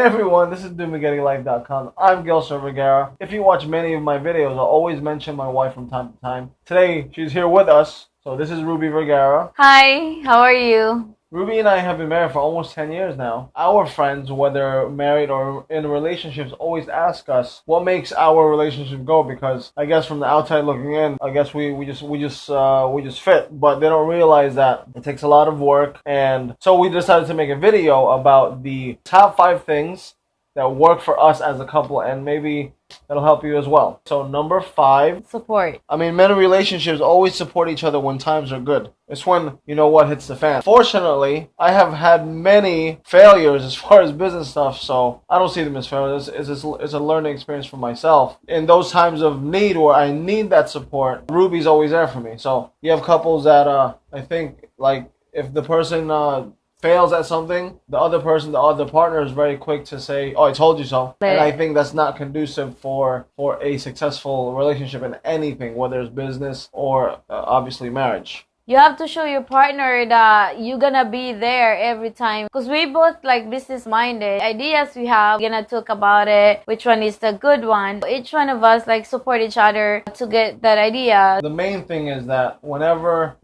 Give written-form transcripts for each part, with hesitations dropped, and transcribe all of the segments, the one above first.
everyone, this is DumagueteLife.com. I'm Gilson Vergara. If you watch many of my videos, I always mention my wife from time to time. Today, she's here with us. So this is Ruby Vergara. Hi, how are you? Ruby and I have been married for almost 10 years now. Our friends, whether married or in relationships, always ask us what makes our relationship go, because I guess from the outside looking in, I guess we just fit, but they don't realize that it takes a lot of work. And so we decided to make a video about the top 5 things that work for us as a couple, and maybe that'll help you as well. So number 5, Support. men in relationships always support each other when times are good. It's when, you know what, hits the fan. Fortunately, I have had many failures as far as business stuff, so I don't see them as failures. It's a learning experience for myself. In those times of need where I need that support, Ruby's always there for me. So you have couples that I think, like, if the person fails at something, the other partner is very quick to say, "Oh, I told you so." And I think that's not conducive for a successful relationship in anything, whether it's business or obviously marriage. You have to show your partner that you're gonna be there every time. Because we both like business minded. Ideas we have, we're gonna talk about it. Which one is the good one? Each one of us like support each other to get that idea. The main thing is that when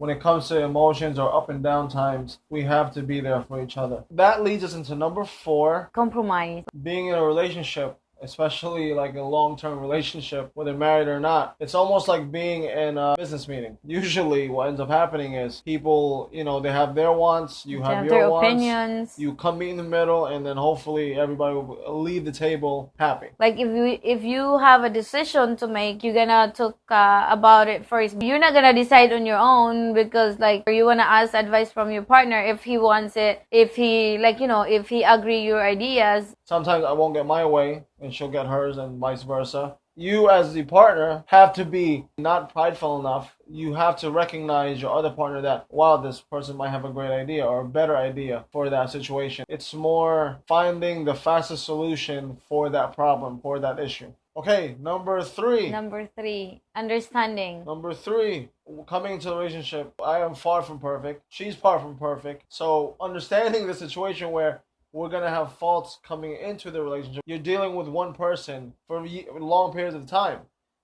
it comes to emotions or up and down times, we have to be there for each other. That leads us into number 4, Compromise. being in a relationship, especially like a long-term relationship, whether married or not. It's almost like being in a business meeting. Usually what ends up happening is people, they have their wants, you have your their wants, opinions. you come meet in the middle, and then hopefully everybody will leave the table happy. Like if you have a decision to make, you're gonna talk about it first. You're not gonna decide on your own, because like you wanna ask advice from your partner if he wants it, if he if he agree your ideas. Sometimes I won't get my way and she'll get hers, and vice versa. You as the partner have to be not prideful enough. You have to recognize your other partner that, wow, this person might have a great idea or a better idea for that situation. It's more finding the fastest solution for that problem, for that issue. Okay, number 3. Number 3, understanding. Number 3, coming into a relationship, I am far from perfect. She's far from perfect. So understanding the situation where we're going to have faults coming into the relationship. You're dealing with one person for long periods of time.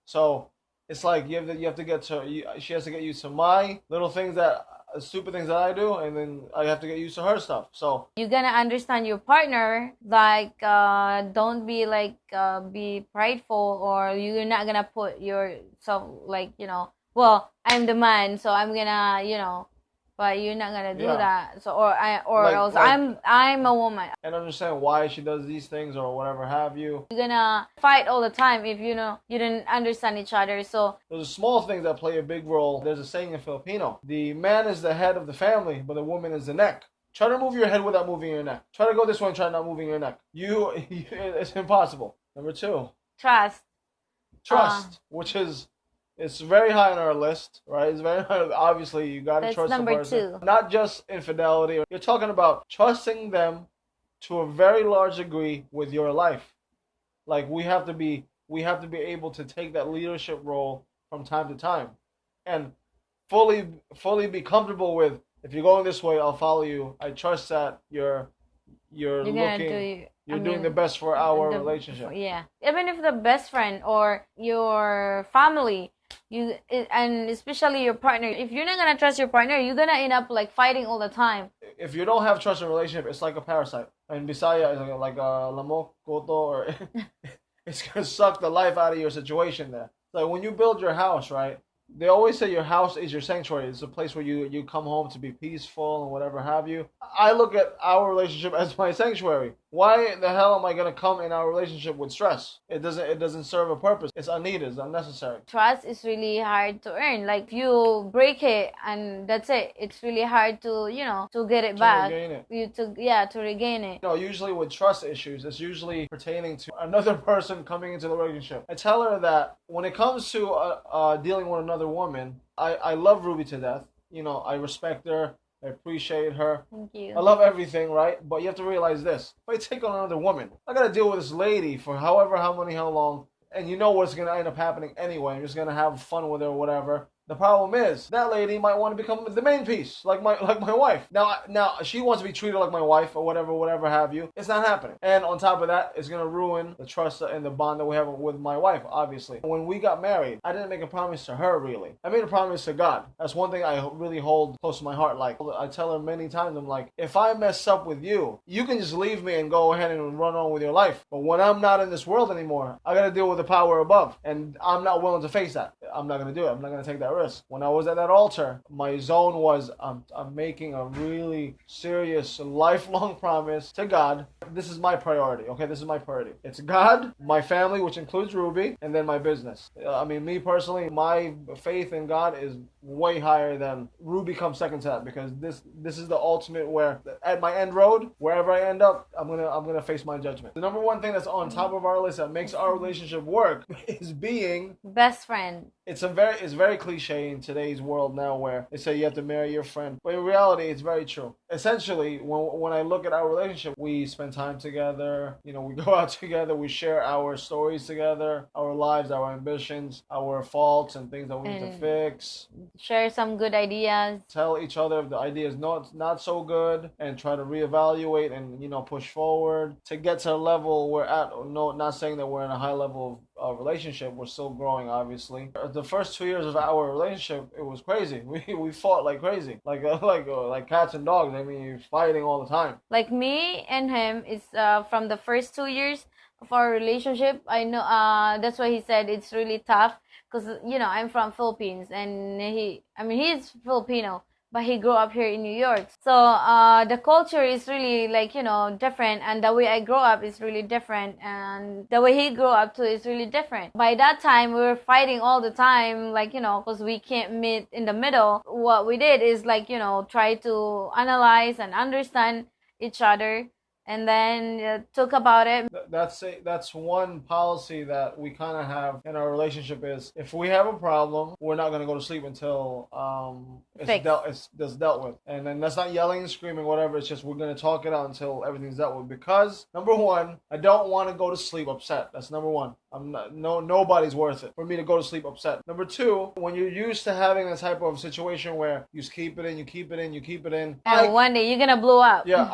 So it's like you have to get to, she has to get used to my little things, stupid things that I do, and then I have to get used to her stuff. So you're gonna understand your partner, like don't be like be prideful, or you're not gonna put yourself like, well, I'm the man, so I'm gonna, but you're not gonna do that. So else I'm a woman. And understand why she does these things or whatever have you. You're gonna fight all the time if you didn't understand each other. So those are small things that play a big role. There's a saying in Filipino: the man is the head of the family, but the woman is the neck. Try to move your head without moving your neck. Try to go this way and try not moving your neck. It's impossible. Number 2, trust, which is, it's very high on our list, right? It's very high. Obviously, you gotta trust the person. Number 2. Not just infidelity. You're talking about trusting them to a very large degree with your life. Like we have to be able to take that leadership role from time to time, and fully be comfortable with, if you're going this way, I'll follow you. I trust that you're doing the best for our relationship. Yeah, even if the best friend or your family, and especially your partner, if you're not gonna trust your partner, you're gonna end up like fighting all the time. If you don't have trust in a relationship, it's like a parasite. And Bisaya is like a lamok, koto, or it's gonna suck the life out of your situation there. Like when you build your house, right? They always say your house is your sanctuary. It's a place where you come home to be peaceful and whatever have you. I look at our relationship as my sanctuary. Why the hell am I going to come in our relationship with stress? It doesn't serve a purpose. It's unneeded. It's unnecessary. Trust is really hard to earn. Like if you break it and that's it, it's really hard to to get it back. Regain it. To regain it. Usually with trust issues, it's usually pertaining to another person coming into the relationship. I tell her that when it comes to dealing with another woman, I love Ruby to death. I respect her. I appreciate her. Thank you. I love everything, right? But you have to realize this. If I take on another woman, I got to deal with this lady for how long, and you know what's going to end up happening anyway. I'm just going to have fun with her or whatever. The problem is that lady might want to become the main piece, like my wife. Now she wants to be treated like my wife or whatever have you. It's not happening. And on top of that, it's gonna ruin the trust and the bond that we have with my wife. Obviously, when we got married, I didn't make a promise to her. Really, I made a promise to God. That's one thing I really hold close to my heart. Like I tell her many times, I'm like, if I mess up with you, you can just leave me and go ahead and run on with your life. But when I'm not in this world anymore, I gotta deal with the power above, and I'm not willing to face that. I'm not gonna do it. I'm not gonna take that risk. When I was at that altar, my zone was I'm making a really serious lifelong promise to God. This is my priority. Okay, this is my priority. It's God, my family, which includes Ruby, and then my business. I mean, me personally, my faith in God is way higher than Ruby comes second to that, because this is the ultimate where at my end road, wherever I end up, I'm gonna face my judgment. The number one thing that's on top of our list that makes our relationship work is being best friend. It's very cliche in today's world now, where they say you have to marry your friend, but in reality, it's very true. Essentially, when I look at our relationship, we spend time together. You know, we go out together. We share our stories together, our lives, our ambitions, our faults, and things that we need to fix. Share some good ideas. Tell each other if the idea is not so good, and try to reevaluate and push forward to get to a level we're at. No, not saying that we're in a high level of relationship. We're still growing, obviously. The first 2 years of our relationship, it was crazy. We fought like crazy, like cats and dogs. I mean, fighting all the time. Like me and him is from the first 2 years of our relationship. I know that's why he said it's really tough, because I'm from Philippines, and he's Filipino, but he grew up here in New York. So the culture is really different, and the way I grow up is really different, and the way he grew up too is really different. By that time, we were fighting all the time, because we can't meet in the middle. What we did is try to analyze and understand each other, and then talk about it. That's one policy that we kind of have in our relationship, is if we have a problem, we're not gonna go to sleep until it's dealt with. And then that's not yelling and screaming, whatever. It's just we're gonna talk it out until everything's dealt with. Because number one, I don't want to go to sleep upset. That's number one. Nobody's worth it for me to go to sleep upset. Number two, when you're used to having a type of situation where you just keep it in, you keep it in, and one day you're gonna blow up. Yeah,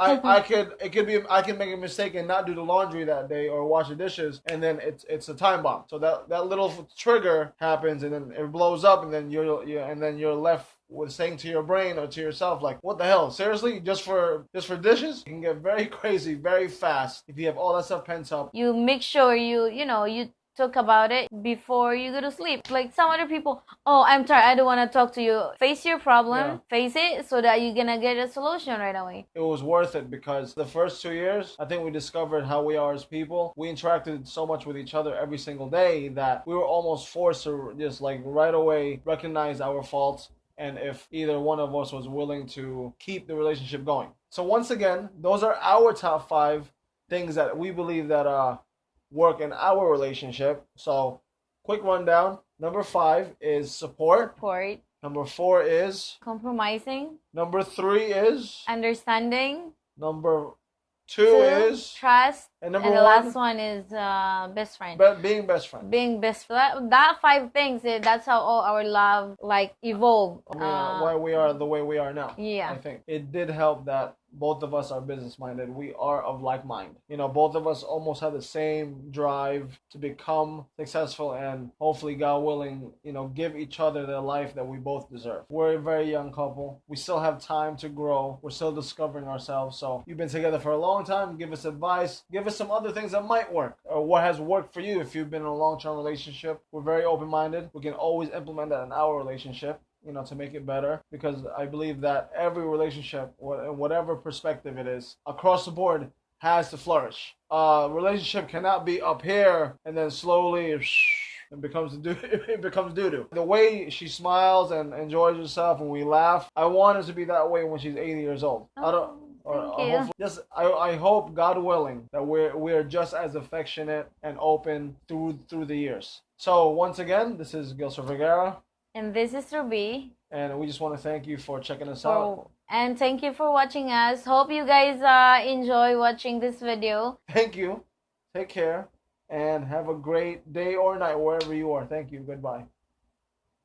I can make a mistake and not do the laundry that day or wash the dishes, and then it's a time bomb. So that little trigger happens, and then it blows up, and then you're left with saying to your brain or to yourself, like, what the hell? Seriously? Just for dishes? It can get very crazy very fast if you have all that stuff pent up. You make sure you talk about it before you go to sleep. Like some other people, oh, I'm tired, I don't want to talk to you. Face your problem, face it, so that you're gonna get a solution right away. It was worth it, because the first 2 years, I think we discovered how we are as people. We interacted so much with each other every single day that we were almost forced to just right away recognize our faults, and if either one of us was willing to keep the relationship going. So once again, those are our top 5 things that we believe that work in our relationship. So quick rundown. Number 5 is support. Number 4 is compromising. Number 3 is understanding. Number 2 is trust. And the last one is best friend. Being best friend. Being best friend. That 5 things, that's how all our love evolved. Why we are the way we are now. Yeah. I think it did help that both of us are business minded. We are of like mind. Both of us almost have the same drive to become successful, and hopefully, God willing, give each other the life that we both deserve. We're a very young couple. We still have time to grow. We're still discovering ourselves. So you've been together for a long time. Give us advice. Give us some other things that might work, or what has worked for you if you've been in a long-term relationship. We're very open-minded. We can always implement that in our relationship, to make it better, because I believe that every relationship, whatever perspective it is, across the board, has to flourish. Relationship cannot be up here and then slowly it becomes doo-doo. The way she smiles and enjoys herself when we laugh, I want her to be that way when she's 80 years old. I hope, God willing, that we're just as affectionate and open through the years. So once again, this is Gilson Vergara. And this is Ruby. And we just want to thank you for checking us out. And thank you for watching us. Hope you guys enjoy watching this video. Thank you. Take care. And have a great day or night wherever you are. Thank you. Goodbye.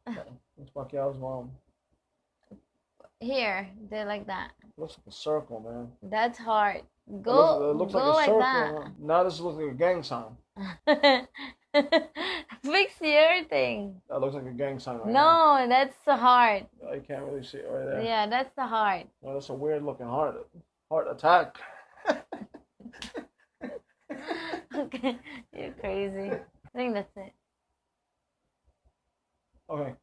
It's Pacquiao's mom. Here, they're like that. Looks like a circle, man. That's hard. It looks Go like a like circle. that. Huh? Now this looks like a gang sign. Fix your thing. That looks like a gang sign right No, that's the heart. now. You can't really see it right there. Yeah, that's the heart. Well, that's a weird looking heart. Heart attack. Okay, you're crazy. I think that's it. Okay.